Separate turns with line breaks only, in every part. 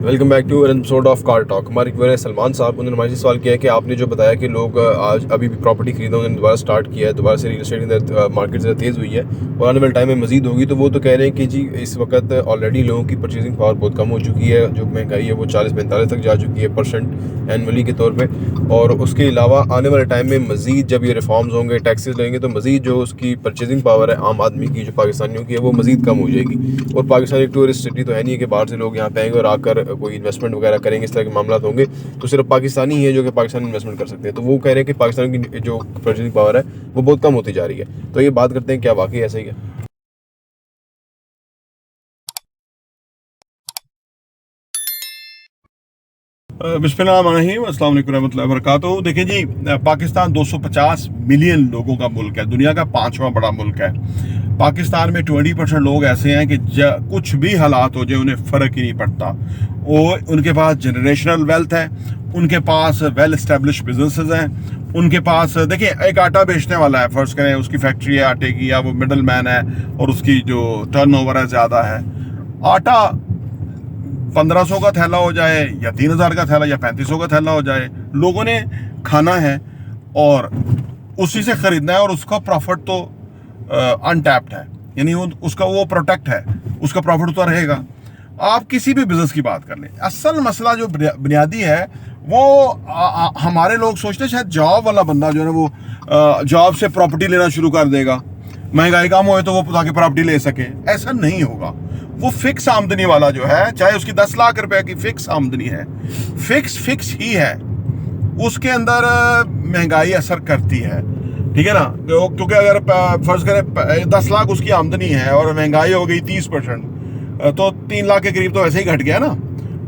Welcome back to an episode of car talk. हमारे viewer Salman साहब, उन्होंने हमारे से सवाल किया है कि आपने जो बताया कि लोग आज अभी भी प्रॉपर्टी खरीदोगे, दोबारा स्टार्ट किया है, दोबारा से रियल एस्टेट के अंदर मार्केट ज़्यादा तेज़ हुई है और आने वाले टाइम में मजीद होगी। तो वो तो कह रहे हैं कि जी इस वक्त ऑलरेडी लोगों की परचेजिंग पावर बहुत कम हो चुकी है, जो महंगाई है वो 40-45 तक जा चुकी है % एनअली के तौर पर। और उसके अलावा आने वाले टाइम में मजीद जब ये रिफॉर्म्स होंगे, टैक्सेस लगेंगे, तो मजीद जो उसकी परचेजिंग पावर है आम आदमी की, जो पाकिस्तानियों की है, वो मजीद कम हो जाएगी। और पाकिस्तान एक टूरिस्ट सिटी तो है नहीं है कि बाहर से लोग यहाँ पे आएंगे और आकर कोई इन्वेस्टमेंट वगैरह करेंगे, इस तरह के मामला होंगे। तो सिर्फ पाकिस्तानी ही है जो कि पाकिस्तान इन्वेस्टमेंट कर सकते हैं। तो वो कह रहे हैं कि पाकिस्तान की जो परचेजिंग पावर है वो बहुत कम होती जा रही है। तो ये बात करते हैं, क्या वाकई ऐसा ही है?
बिस्मिल्लाहिर्रहमानिर्रहीम, अस्सलाम वालेकुम रहमतुल्लाहि व बरकातहू। देखिए जी, पाकिस्तान 250 मिलियन लोगों का मुल्क है, दुनिया का 5वां बड़ा मुल्क है। पाकिस्तान में 20% लोग ऐसे हैं कि कुछ भी हालात हो जाए उन्हें फ़र्क ही नहीं पड़ता। वो उनके पास जनरेशनल वेल्थ है, उनके पास वेल इस्टेब्लिश बिजनेसेस हैं, उनके पास देखिए एक आटा बेचने वाला है, फ़र्ज़ करें उसकी फैक्ट्री है आटे की, या वो मिडल मैन है और उसकी जो टर्नओवर है ज़्यादा है। आटा 1500 का थैला हो जाए या 3000 का थैला या 3500 का थैला हो जाए, लोगों ने खाना है और उसी से ख़रीदना है और उसका प्रॉफिट तो अनटैप्ड है, यानी उसका वो प्रोटेक्ट है, उसका प्रॉफिट तो रहेगा। आप किसी भी बिजनेस की बात कर लें, असल मसला जो बुनियादी है वो हमारे लोग सोचते हैं शायद जॉब वाला बंदा जो है ना वो जॉब से प्रॉपर्टी लेना शुरू कर देगा, महंगाई कम होए तो वो ताकि प्रॉपर्टी ले सके। ऐसा नहीं होगा। वो फिक्स आमदनी वाला जो है, चाहे उसकी 10 लाख रुपए की फिक्स आमदनी है, फिक्स ही है, उसके अंदर महंगाई असर करती है, ठीक है ना। क्योंकि अगर फर्ज करें 10 लाख उसकी आमदनी है और महंगाई हो गई 30%, तो 3 लाख के करीब तो वैसे ही घट गया ना।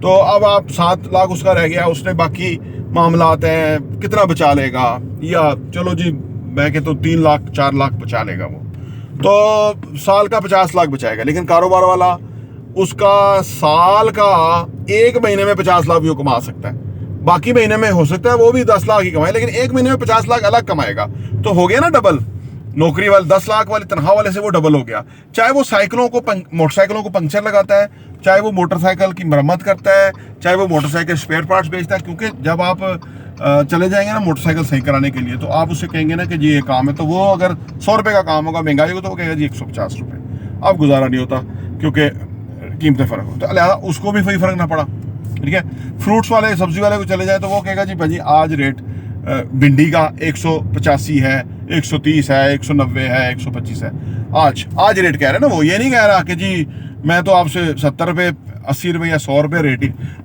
तो अब आप 7 लाख उसका रह गया, उसने बाकी मामलात हैं, कितना बचा लेगा? या चलो जी मैं कहता हूँ 3 लाख 4 लाख बचा लेगा वो, तो साल का 50 लाख बचाएगा। लेकिन कारोबार वाला उसका साल का 1 महीने में 50 लाख भी वो कमा सकता है, बाकी महीने में हो सकता है वो भी 10 लाख ही कमाए, लेकिन 1 महीने में 50 लाख अलग कमाएगा। तो हो गया ना डबल। नौकरी वाले 10 लाख वाले तनख्वाह वाले से वो डबल हो गया। चाहे वो मोटरसाइकिलों को पंक्चर लगाता है, चाहे वो मोटरसाइकिल की मरम्मत करता है, चाहे वो मोटरसाइकिल स्पेयर पार्ट्स बेचता है। क्योंकि जब आप चले जाएंगे ना मोटरसाइकिल सही कराने के लिए, तो आप उससे कहेंगे ना कि जी ये काम है, तो वो अगर 100 रुपये का काम होगा, महंगाई होगा, तो वो कहेगा जी 150 रुपये। अब गुजारा नहीं होता क्योंकि कीमतें फ़र्क होता है, लिहाजा उसको भी कोई फ़र्क ना पड़ा, ठीक है। फ्रूट्स वाले सब्जी वाले को चले जाए तो वो कहेगा जी भाजी आज रेट भिंडी का 185 है, 130 है, 190 है, 125 है। आज रेट कह रहे हैं ना, वो ये नहीं कह रहा कि जी मैं तो आपसे 70 रुपये, 80 रुपये या 100 रुपये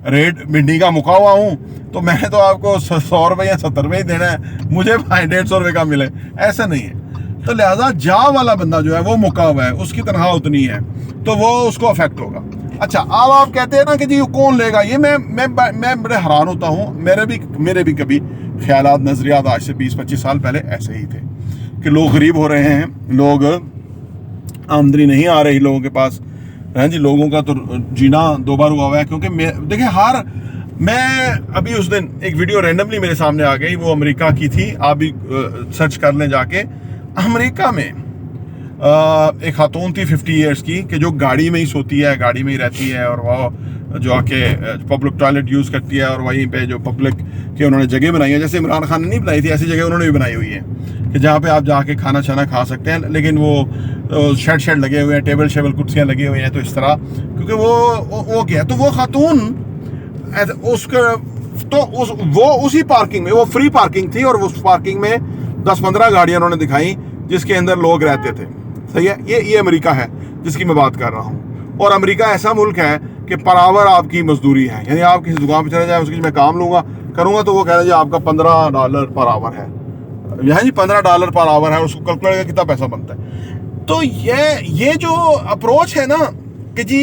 रेट भिंडी का मुका हुआ हूँ, तो मैंने तो आपको 100 रुपये या 70 रुपये ही देना है, मुझे 150 रुपये का मिले, ऐसा नहीं है। तो लिहाजा जा वाला बंदा जो है वो मुका हुआ है, उसकी तनख्वाह उतनी है, तो वो उसको अफेक्ट होगा। अच्छा, अब आप कहते हैं ना कि जी कौन लेगा ये, मैं बड़े हैरान होता हूँ। मेरे भी कभी ख्यालात, नजरियात आज से 20-25 साल पहले ऐसे ही थे कि लोग गरीब हो रहे हैं, लोग आमदनी नहीं आ रही लोगों के पास, हैं जी, लोगों का तो जीना दो बार हुआ हुआ है। क्योंकि देखिए मैं अभी उस दिन एक वीडियो रैंडमली मेरे सामने आ गई, वो अमेरिका की थी, आप भी सर्च कर लें जाके। अमेरिका में एक खातून थी 50 ईयर्स की, कि जो गाड़ी में ही सोती है, गाड़ी में ही रहती है, और वो जो आके पब्लिक टॉयलेट यूज़ करती है, और वहीं पे जो पब्लिक के उन्होंने जगह बनाई है, जैसे इमरान खान ने नहीं बनाई थी, ऐसी जगह उन्होंने भी बनाई हुई है कि जहाँ पे आप जाके खाना छाना खा सकते हैं। लेकिन वो शेड लगे हुए हैं, टेबल कुर्सियाँ लगी हुई हैं, तो इस तरह, क्योंकि वो क्या, तो वो खातून उसका तो वो उसी पार्किंग में, वो फ्री पार्किंग थी, और उस पार्किंग में 10-15 गाड़ियाँ उन्होंने दिखाई जिसके अंदर लोग रहते थे। सही है, ये अमेरिका है जिसकी मैं बात कर रहा हूँ। और अमेरिका ऐसा मुल्क है कि पर आवर आपकी मजदूरी है, यानी आप किसी दुकान पर चले जाए, उसकी मैं काम करूँगा तो वो कह रहे जी आपका $15 पर आवर है, यहाँ जी $15 पर आवर है, उसको कैलकुलेट कितना पैसा बनता है। तो ये जो अप्रोच है ना कि जी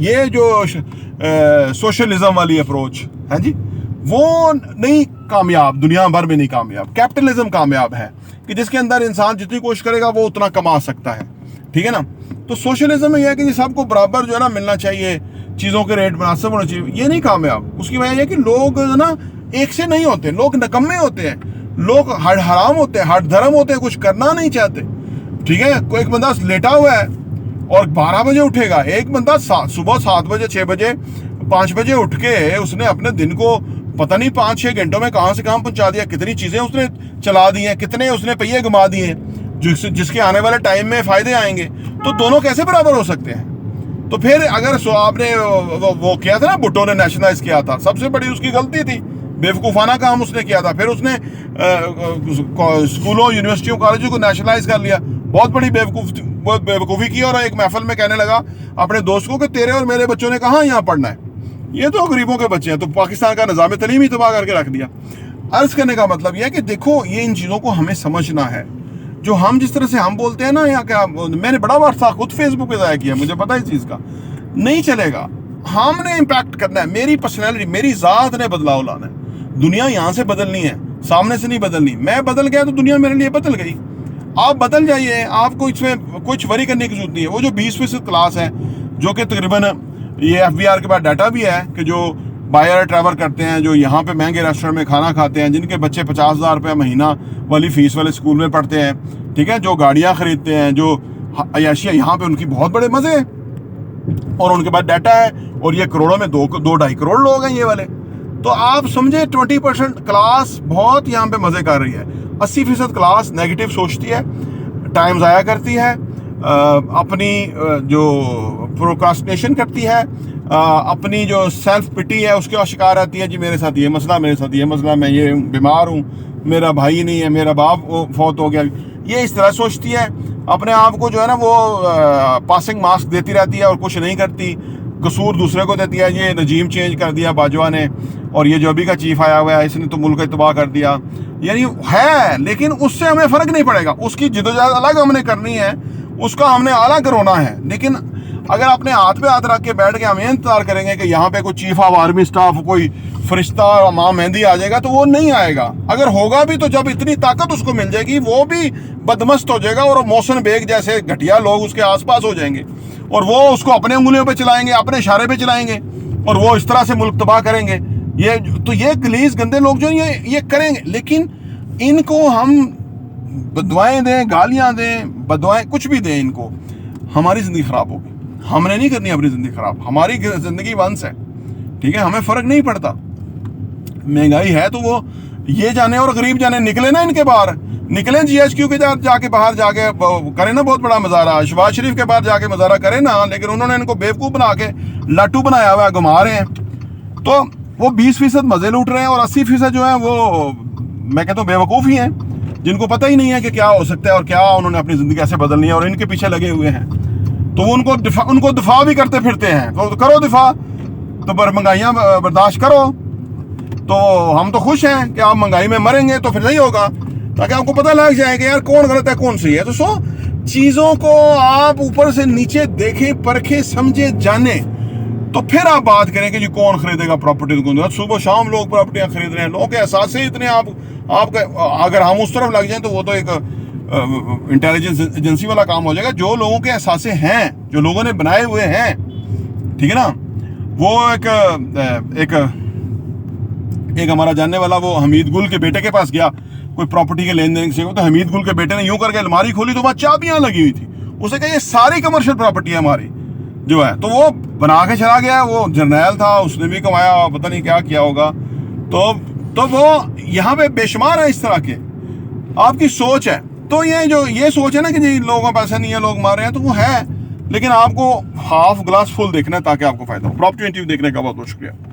ये जो सोशलिज्म वाली अप्रोच है जी, वो नहीं कामयाब, दुनिया भर में नहीं कामयाब। कैपिटलिज्म कामयाब है कि जिसके अंदर इंसान जितनी कोशिश करेगा वो उतना कमा सकता है, ठीक है ना। तो सोशलिज्म में यह है कि सबको बराबर जो है ना मिलना चाहिए, चीज़ों के रेट मुनासिब होना चाहिए, ये नहीं कामयाब। उसकी वजह यह कि लोग ना एक से नहीं होते, लोग नकम्मे होते हैं, लोग हड हराम होते हैं, हड धर्म होते हैं, कुछ करना नहीं चाहते, ठीक है। कोई एक बंदा लेटा हुआ है और 12 बजे उठेगा, एक बंदा सुबह 7 बजे 6 बजे 5 बजे उठ के उसने अपने दिन को पता नहीं 5-6 घंटों में कहां से कहां पहुंचा दिया, कितनी चीजें उसने चला दी हैं, कितने उसने पहिए घुमा दिए हैं जिसके आने वाले टाइम में फायदे आएंगे। तो दोनों कैसे बराबर हो सकते हैं? तो फिर अगर आपने वो किया था ना, भुट्टो ने नेशनलाइज किया था, सबसे बड़ी उसकी गलती थी, बेवकूफ़ाना काम उसने किया था। फिर उसने स्कूलों, यूनिवर्सिटियों, कॉलेजों को नेशनलाइज कर लिया, बहुत बड़ी बेवकूफ़ी की। और एक महफिल में कहने लगा अपने दोस्त को कि तेरे और मेरे बच्चों ने कहाँ यहाँ पढ़ना है, ये तो गरीबों के बच्चे हैं। तो पाकिस्तान का निज़ाम तलीम ही तबाह करके रख दिया। अर्ज़ करने का मतलब यह है कि देखो, ये इन चीज़ों को हमें समझना है। जो हम जिस तरह से हम बोलते हैं ना, या क्या, मैंने बड़ा वर्षा खुद फेसबुक पे ज़ाया किया, मुझे पता है इस चीज़ का, नहीं चलेगा। हमने इम्पैक्ट करना है, मेरी पर्सनैलिटी, मेरी ज़ात ने बदलाव लाना है। दुनिया यहाँ से बदलनी है, सामने से नहीं बदलनी। मैं बदल गया तो दुनिया मेरे लिए बदल गई। आप बदल जाइए, आपको इसमें कुछ वरी करने की जरूरत नहीं है। वो जो 20% क्लास है, जो कि तकरीबन ये FBR के पास डाटा भी है कि जो बायर ट्रैवल करते हैं, जो यहाँ पे महंगे रेस्टोरेंट में खाना खाते हैं, जिनके बच्चे 50,000 रुपये महीना वाली फीस वाले स्कूल में पढ़ते हैं, ठीक है, जो गाड़ियाँ खरीदते हैं, जो अयाशियाँ, यहाँ पे उनकी बहुत बड़े मज़े हैं और उनके पास डाटा है। और ये करोड़ों में 2-2.5 करोड़ लोग हैं ये वाले। तो आप समझे 20% क्लास बहुत यहाँ पे मज़े कर रही है। 80% क्लास नेगेटिव सोचती है, टाइम ज़ाया करती है, अपनी जो प्रोक्रास्टिनेशन करती है, अपनी जो सेल्फ पिटी है उसके शिकार रहती है। जी मेरे साथ ये मसला, मेरे साथ ये मसला, मैं ये बीमार हूँ, मेरा भाई नहीं है, मेरा बाप फौत हो गया, ये इस तरह सोचती है। अपने आप को जो है ना वो पासिंग मार्क्स देती रहती है और कुछ नहीं करती, कसूर दूसरे को देती है। ये रजीम चेंज कर दिया बाजवा ने, और ये जो अभी का चीफ आया हुआ है इसने तो मुल्क तबाह कर दिया, यानी है। लेकिन उससे हमें फ़र्क नहीं पड़ेगा, उसकी जिदोजहद अलग हमने करनी है, उसका हमने अलग रोना है। लेकिन अगर अपने हाथ पे हाथ रख के बैठ के हम इंतजार करेंगे कि यहाँ पे कोई चीफ ऑफ आर्मी स्टाफ, कोई फरिश्ता माँ मेहंदी आ जाएगा, तो वो नहीं आएगा। अगर होगा भी तो जब इतनी ताकत उसको मिल जाएगी, वो भी बदमस्त हो जाएगा और मोहसिन बेग जैसे घटिया लोग उसके आसपास हो जाएंगे और वो उसको अपने उंगलियों पे चलाएंगे, अपने इशारे पे चलाएंगे और वो इस तरह से मुल्क तबाह करेंगे। ये गलीज गंदे लोग जो ये करेंगे। लेकिन इनको हम बदवाएं दें, गालियां दें, बदवाएं कुछ भी दें, इनको, हमारी ज़िंदगी ख़राब होगी। हमने नहीं करनी अपनी ज़िंदगी ख़राब, हमारी ज़िंदगी वंस है, ठीक है, हमें फ़र्क नहीं पड़ता। महंगाई है तो वो ये जाने और गरीब जाने, निकले ना इनके बाहर, निकलें GHQ के जाके बाहर जाके करें ना बहुत बड़ा मज़ारा, शहबाज शरीफ के बाहर जाके मज़ारा करें ना। लेकिन उन्होंने इनको बेवकूफ़ बना के लाटू बनाया हुआ है, घुमा रहे हैं। तो वो 20% मज़े लूट रहे हैं और 80% जो है वो मैं कहता हूँ बेवकूफ़ ही हैं, जिनको पता ही नहीं है कि क्या हो सकता है और क्या उन्होंने अपनी ज़िंदगी कैसे बदलनी है और इनके पीछे लगे हुए हैं। तो वो उनको दिफा भी करते फिरते हैं। तो करो दिफा, तो पर महंगाइयाँ बर्दाश्त करो। तो हम तो खुश हैं कि आप महंगाई में मरेंगे तो फिर नहीं होगा, ताकि आपको पता लग जाए कि यार कौन गलत है कौन सही है। तो चीज़ों को आप ऊपर से नीचे देखें, परखें, समझे, जाने, तो फिर आप बात करें कि जी कौन खरीदेगा प्रॉपर्टी। सुबह शाम लोग प्रॉपर्टियाँ खरीद रहे हैं, लोगों के एहसास से इतने आपका अगर हम उस तरफ लग जाएं तो वो तो एक इंटेलिजेंस एजेंसी वाला काम हो जाएगा। जो लोगों के एहसास हैं, जो लोगों ने बनाए हुए हैं, ठीक है ना, वो एक हमारा जानने वाला वो हमीद गुल के बेटे के पास गया कोई प्रॉपर्टी के लेन देन से, तो हमीद गुल के बेटे ने यूं करके अलमारी खोली तो वहाँ चाबियां लगी हुई थी। उसे कहा ये सारी कमर्शियल प्रॉपर्टी है हमारी जो है। तो वो बना के चला गया, वो जर्नैल था, उसने भी कमाया, पता नहीं क्या किया होगा। तो वो यहाँ पे बेशुमार है इस तरह के, आपकी सोच है। तो ये सोच है ना कि जी लोगों का पैसा नहीं है, लोग मार रहे हैं, तो वो है। लेकिन आपको हाफ ग्लास फुल देखना है ताकि आपको फायदा हो। प्रॉपर्टी इंटरव्यू देखने का बहुत बहुत शुक्रिया।